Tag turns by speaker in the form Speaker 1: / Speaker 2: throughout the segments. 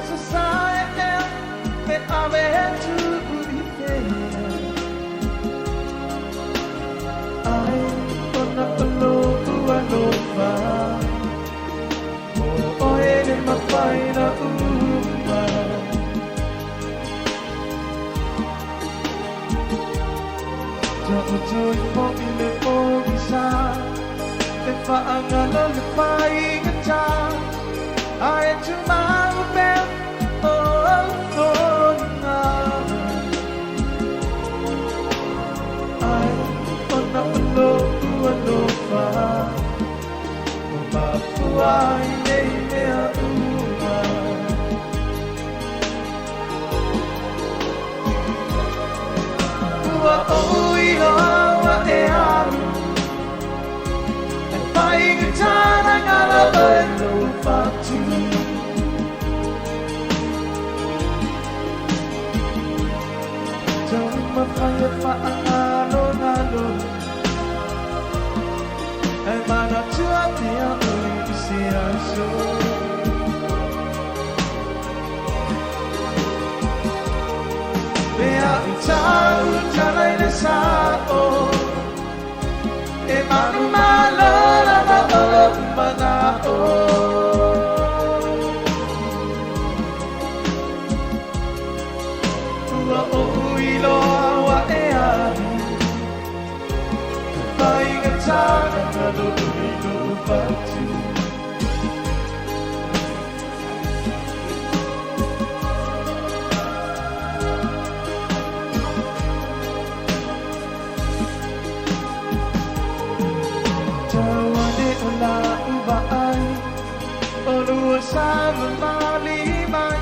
Speaker 1: society, but I'm here to be fair. I don't know who I know about. Oh, in my final Joy mo iliog-isa If ang alulipay ka dyan Ay tumawabel Oh, na Ay, ano pa Mapapuay na oh, ilawa e aru At paingatan ang alaban lupa tu Jangan mapayapa ang alon-alon Ay mana tuat niya ulit isiyaso Bea itaw jalay na sao E manumalo na maolog manao Ua o uilo awa e ari Paingatan ang alulilo pati Sa malimay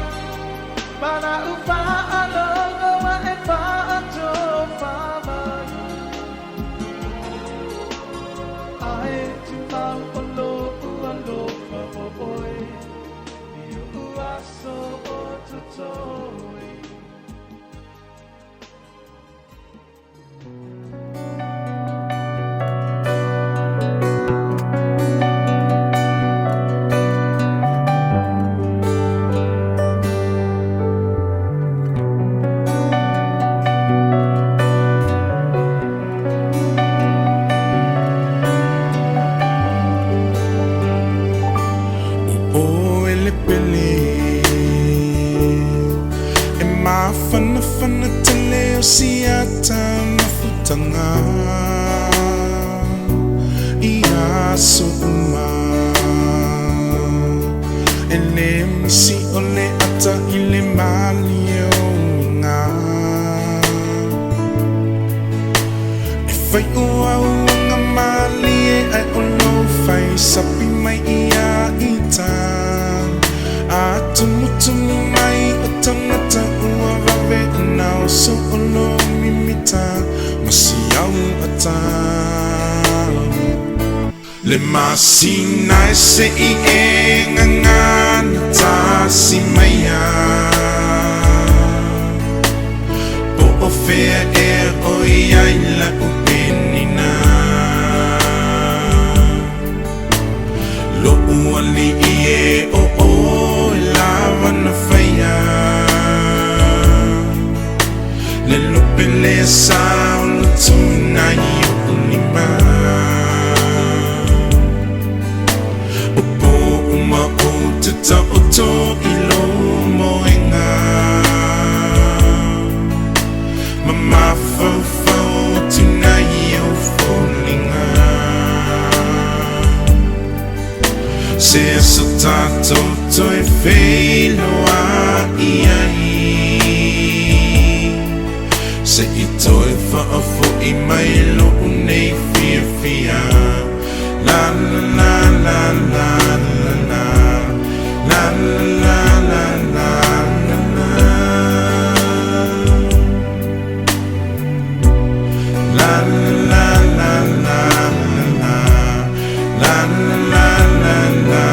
Speaker 1: Para upaan ang gawa e paanto pamay Ay tumang alo papoy Iyo uaso o tutoy
Speaker 2: Fana tele o siata mafutanga Ia so uma Ele misi ole ata ile malio nga Ifai ua nga mali e ai olo fai sapi mai ia ita Atumutumu mai o tangata ua rawe Nau so olo mimita masiau ata Le masina se I e ngangana ta si maya Po o fea e o iai la upenina Lo uali I e o o lava na faya Le lupele sa ulutuna iyo ulima Opo uma o tata oto ilo moenga Mama fafa o tuna iyo folinga Se so tato to e feilo a iai Se I toi whaafo I mai lo unei fia fia La la la la la la la La la la la la la La la la la la la La la la la la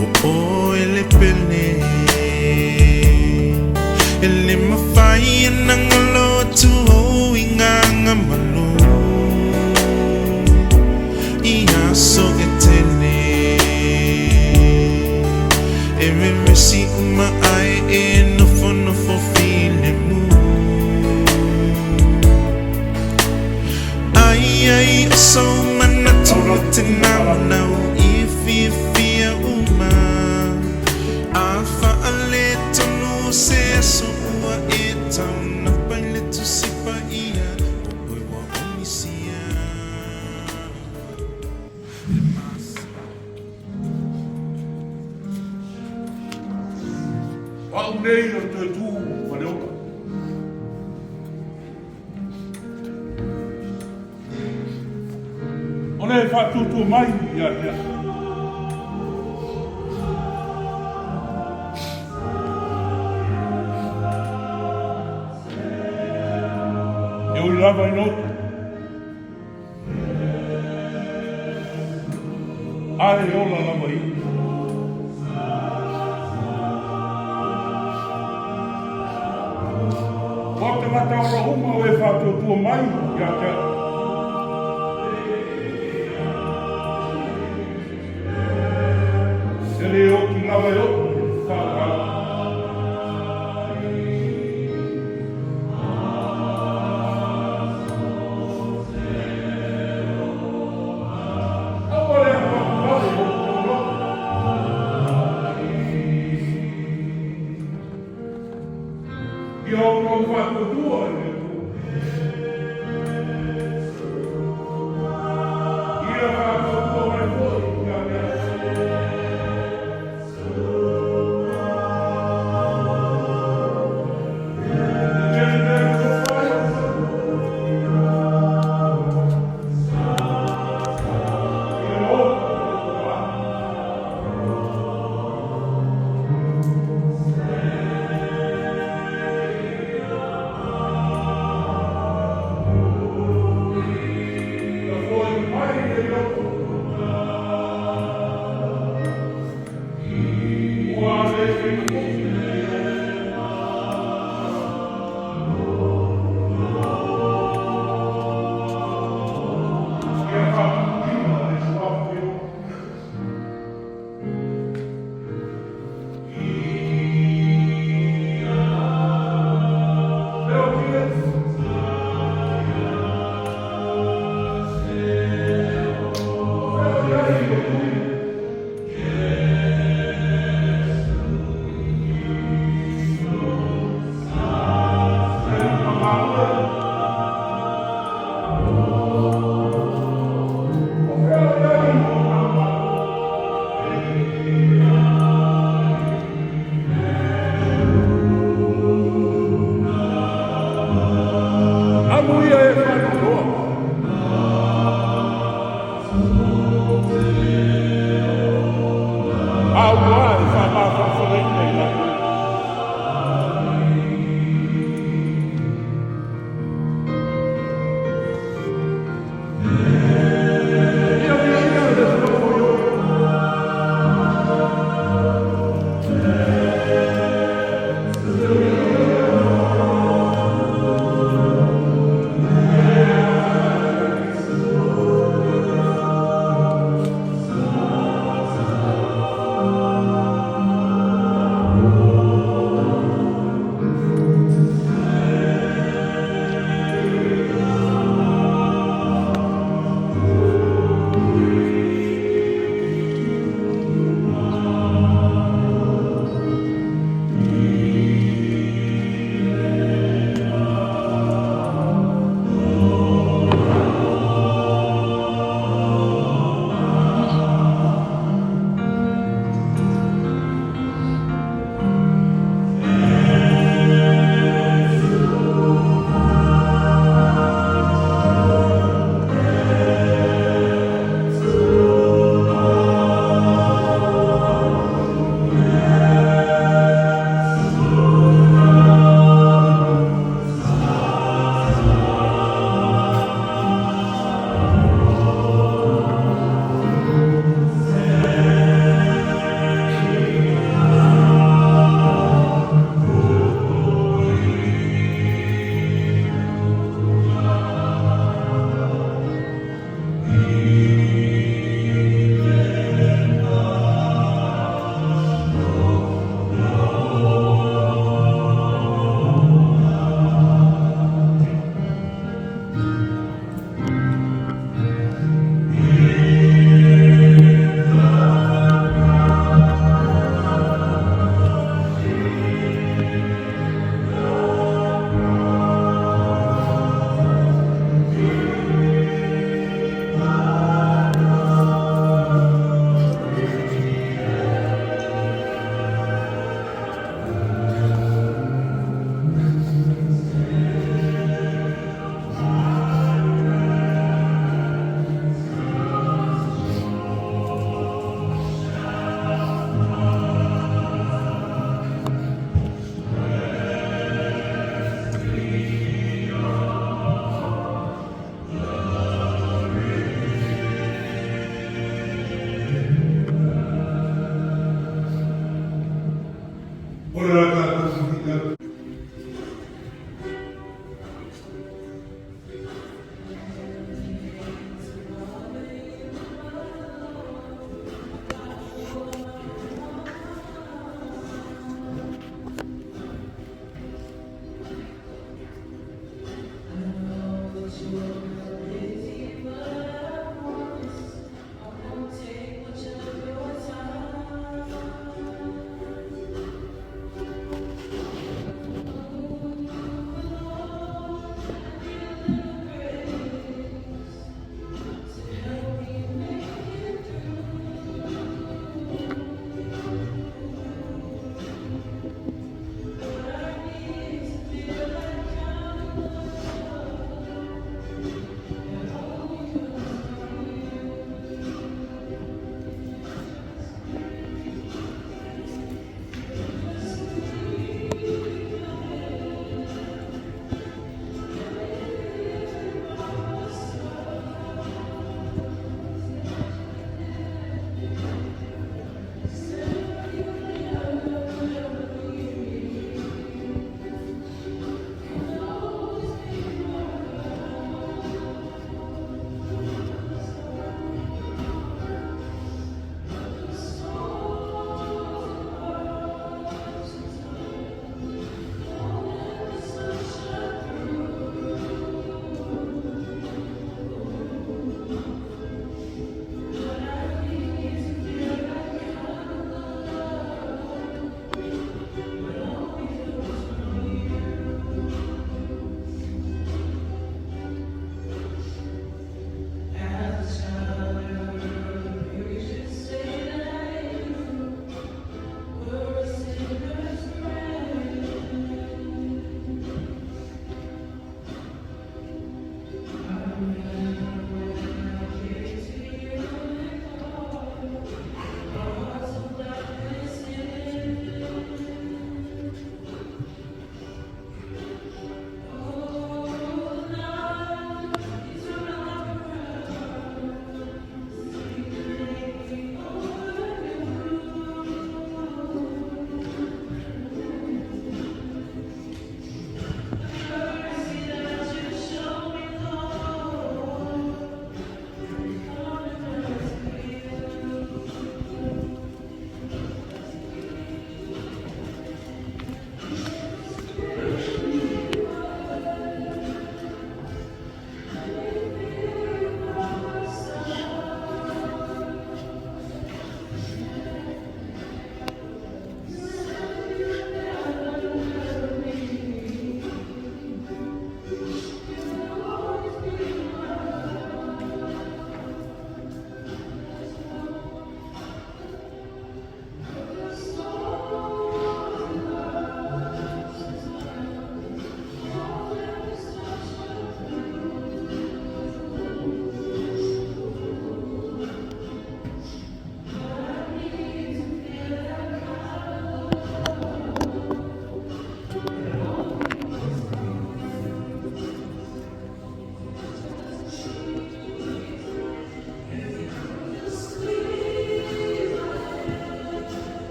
Speaker 2: Oh oh ele pele Ele mafai nang lo tu ho inganga malu Ia so etele
Speaker 3: Wau nei o te tū whare oka. O nei whātūtua mai i a tea. E oi lava i notu. Are ola lava i. O te mata ora uma o e whātūtua mai i a tea. Ele o ki lava i otu, tāra. Io non fatto due. Io fatto come voi.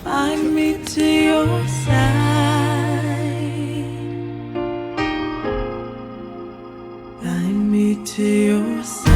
Speaker 1: Find me to your side. Find me to your side.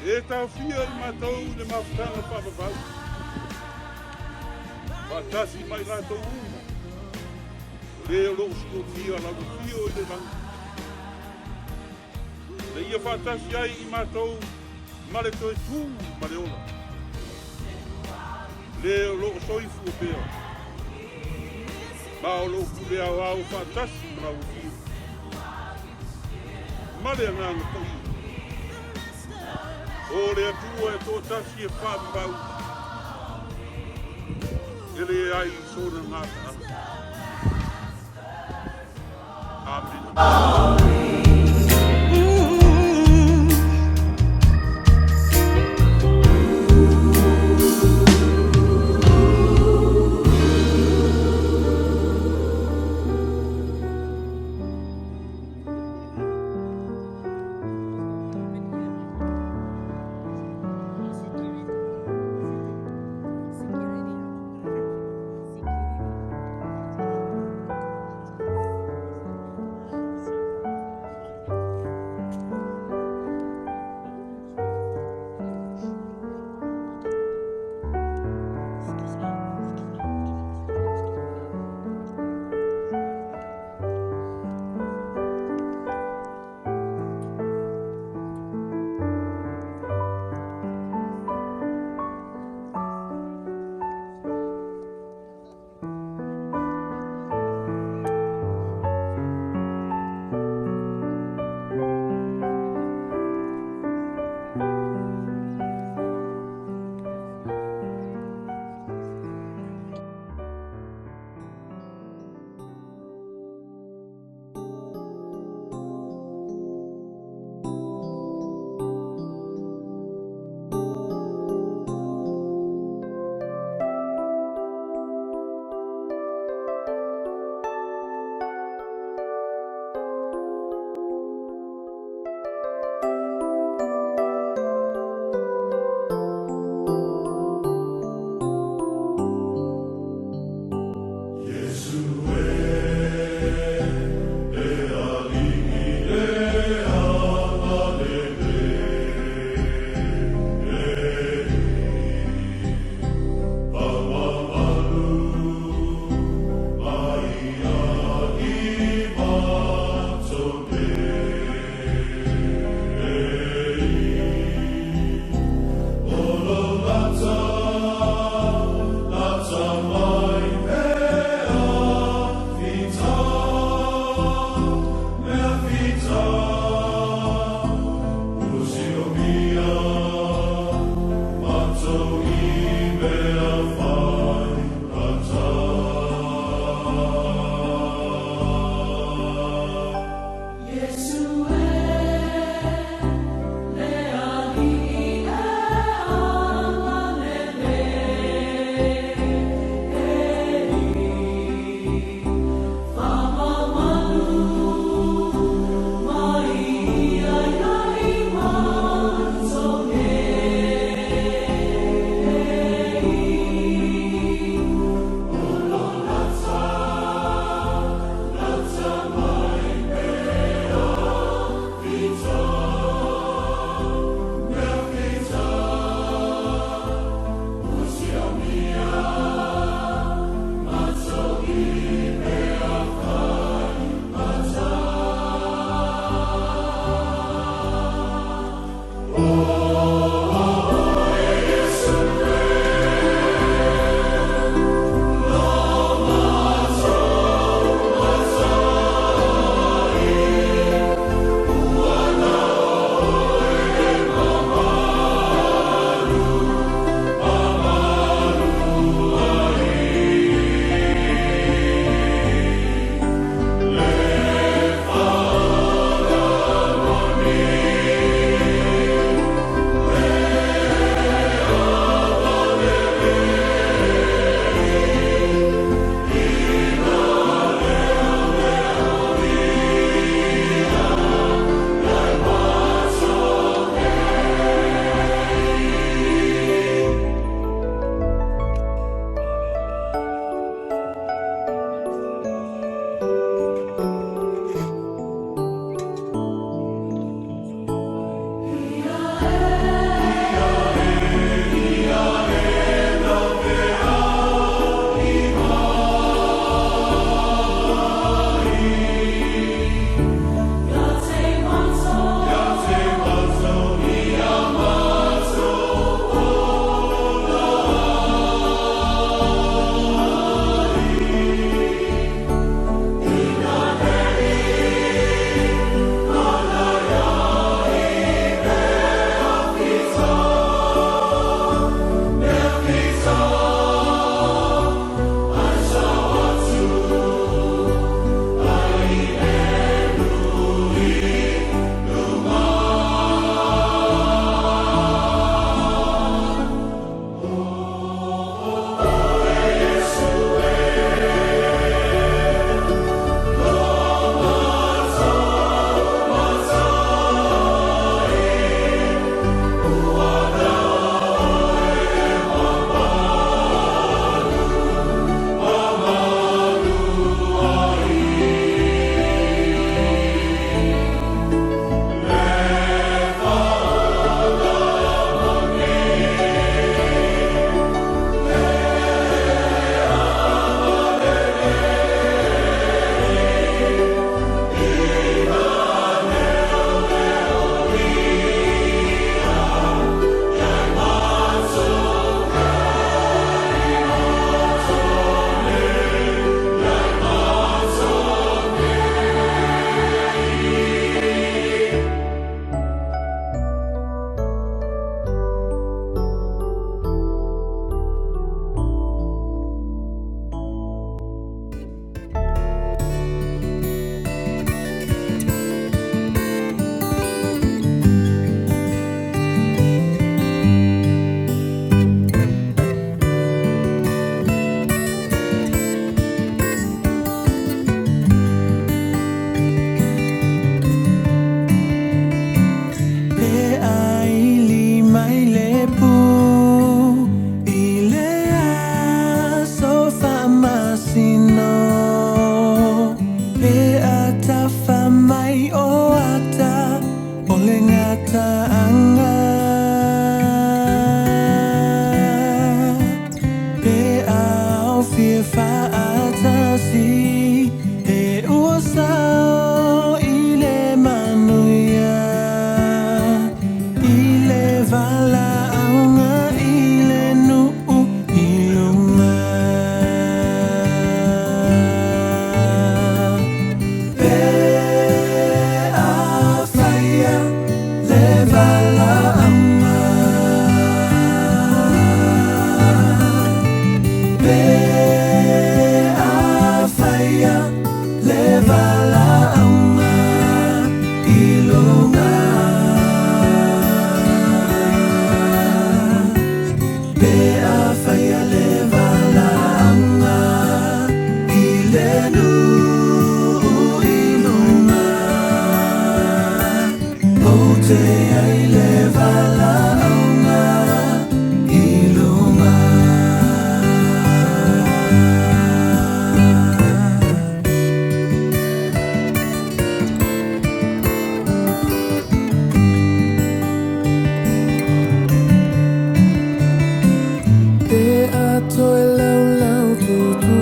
Speaker 3: E tau fia I mātou le mawhutanga whapapau. Whatasi mai rātou uma. Leo lo usko tia lau fio I le rangi. Le ia whatasi ai I mātou male toi tū male ola. Leo lo soifu o pēo. Mao lo kule au au whatasi mrau fio. Male anganga koi. O le atua e tō tasi e whāpau. Ele ai sōna ngāta. Amen.
Speaker 1: sao ile manuia ile vala aunga ile nu ilunga pe afaya le vala aunga pe afaya le vala aunga ilunga pe afaya le vala aunga ilenu ilunga ote ai le vala aunga ilunga Te ato e lau lau tutu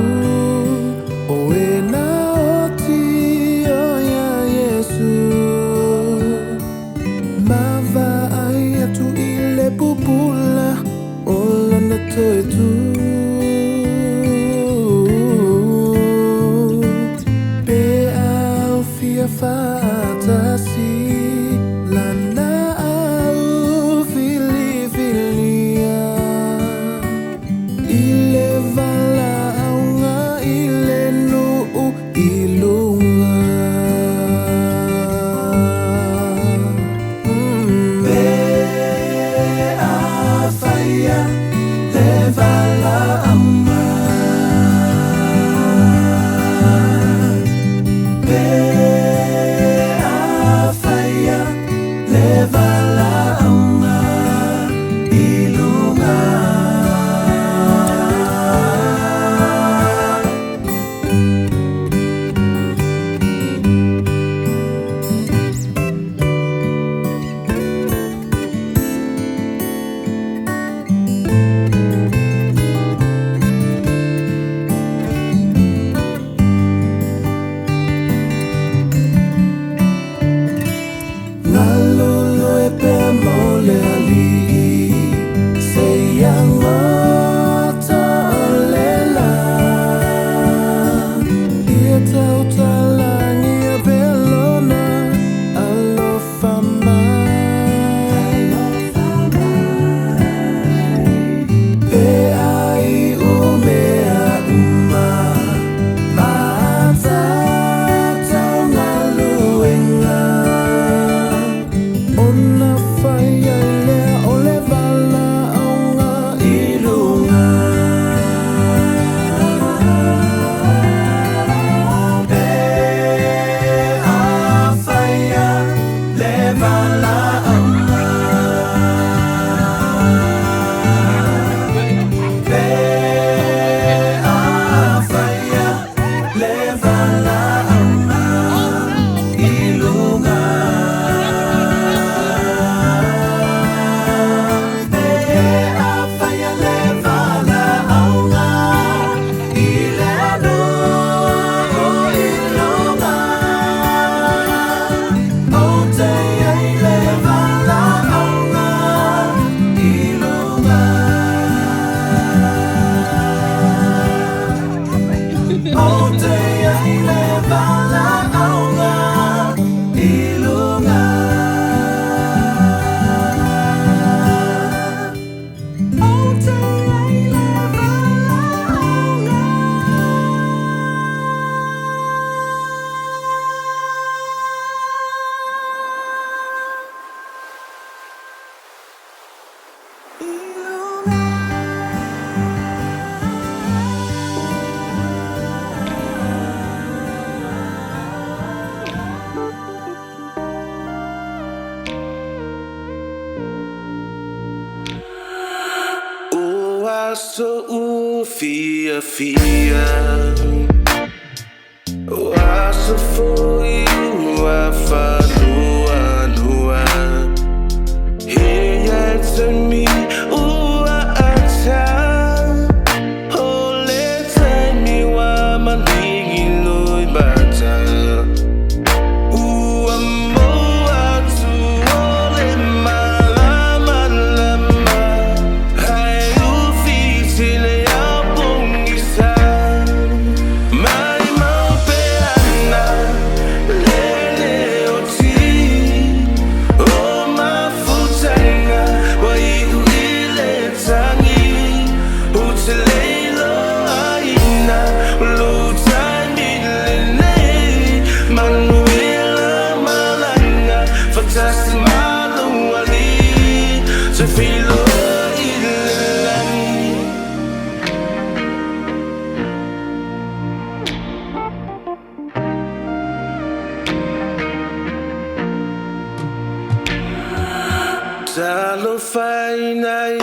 Speaker 1: o e na oti o ia Yesu Mava ai atu i le pupula o lana toe tu Pe au fia fatasi lana au fili filia Ile vala aunga ile nu ilunga Pe afaya le vala aunga Pe afaya le vala aunga ilunga Nalulu e pe mole ali se yang ota lela ia tau talangi a belona alo famai pe ai umea uma mata tau naluenga Ona faya ile ole vala aunga ilunga Pe afaya le vala aunga Pe afaya le vala aunga ilunga So fia fia Waso foi a falua lua Here to me ua ata Ole te mi wa malingi lui bata whainai